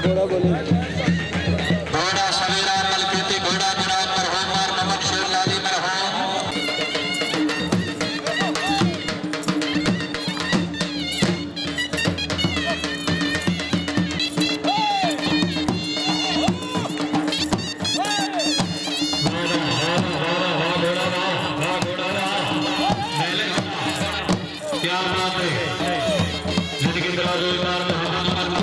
घोड़ा सवेरा मलकीती घोड़ा जनाब मरहूम और नमक शेर लाली मरहूम क्या बात है जिंदगी दराज़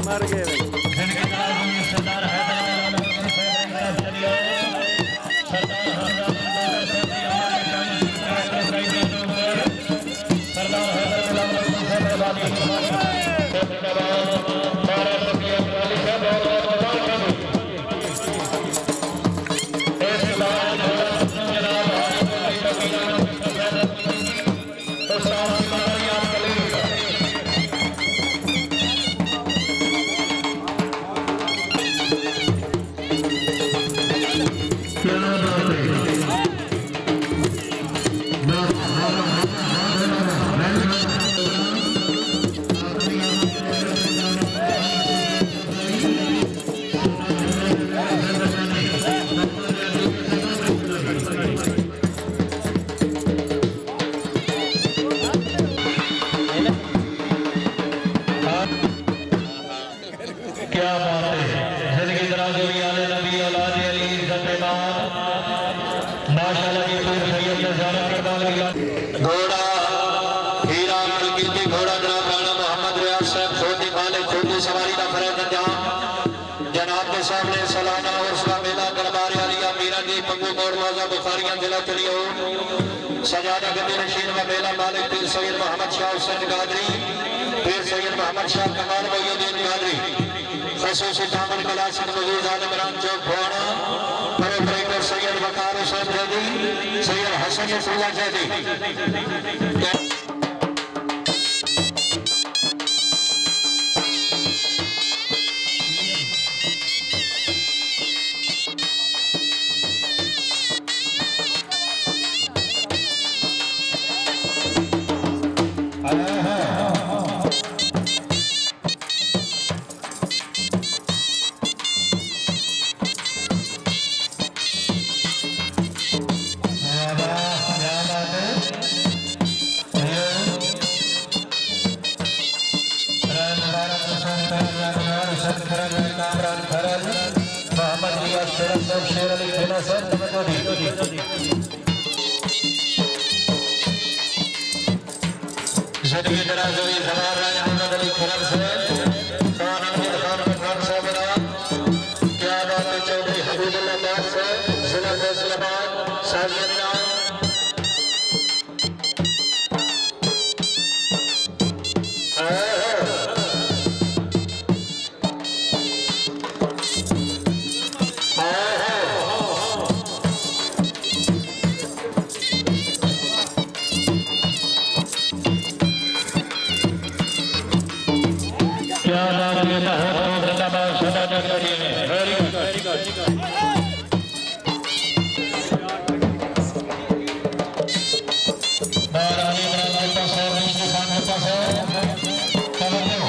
मर गए घोड़ा हीरा मलकीती घोड़ा जनाब राणा मोहम्मद रियाज साहब छोटी मालिक छोटी सवारी का फर्ज अंजाम जनाब के सामने सालाना उर्स का मेला दरबार आलिया मीरा जी पंगू मोड़ मौजा बुखारिया जिला चलियो सजादा गद्दी नशीन व मेला मालिक पीर सैयद मोहम्मद शाह हुसैन गादरी पीर सैयद मोहम्मद शाह कमाल मोयुद्दीन गादरी खसूसी दामन कलासिक मजीद आलमरान चौक भोना प्रोपराइटर सैयद वकार हुसैन जदी सैयद हसन रसूला जदी साहब शेर अली खेड़ा साहब तवज्जो दी जिंदगी दराज़ोई सवार राजा मोहम्मद अली खरम साहब खान अमीर खान खान साहब क्या बात है चौधरी हबीबुल्लाह दास साहब जिला फैसलाबाद साजिद नाम क्या नाम लेता है तो जिंदाबाद सदा जगदरी में वेरी गुड बारानी बराबर के पास है विष्णु खान के पास है तवज्जो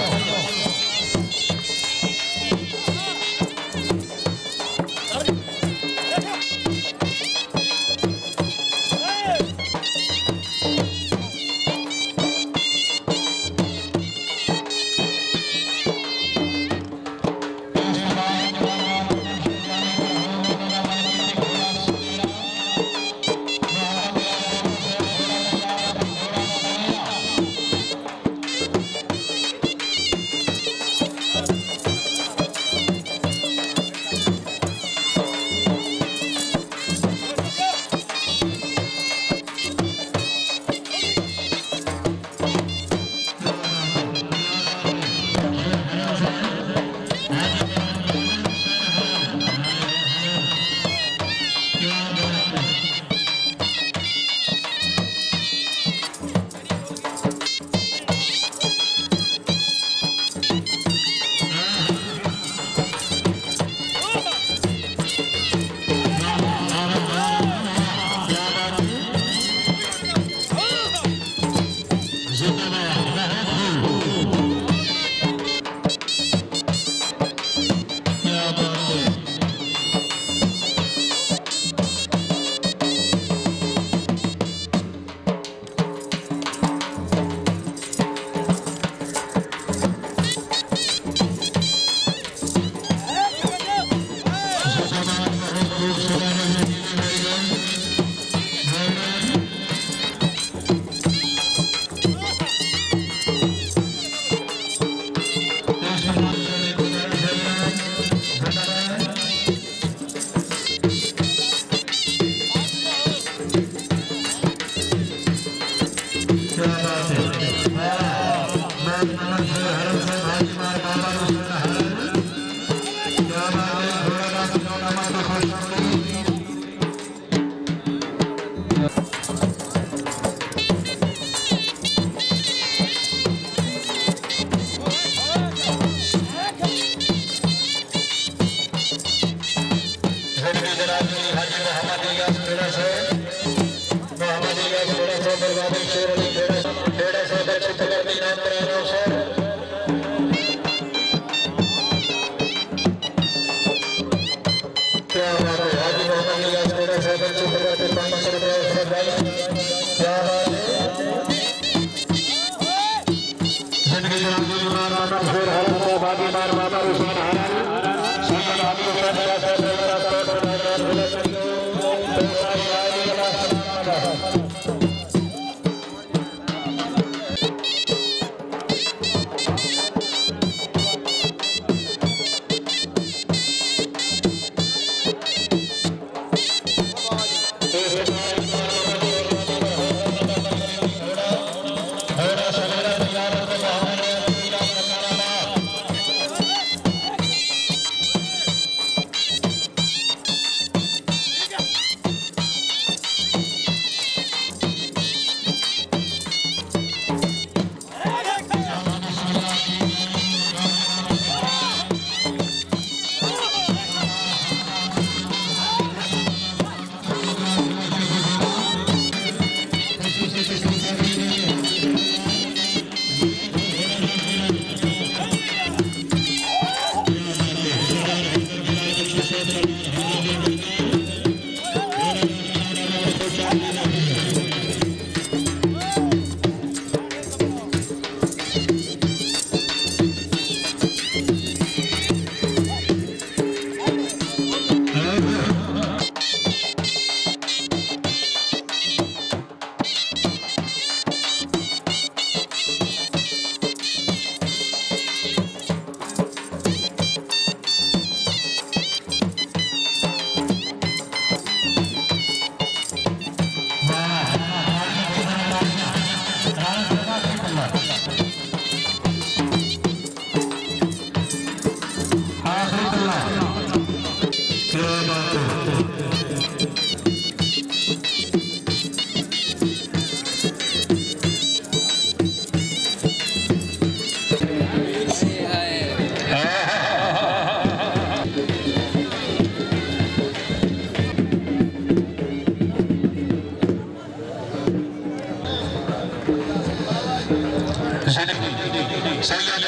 सरिया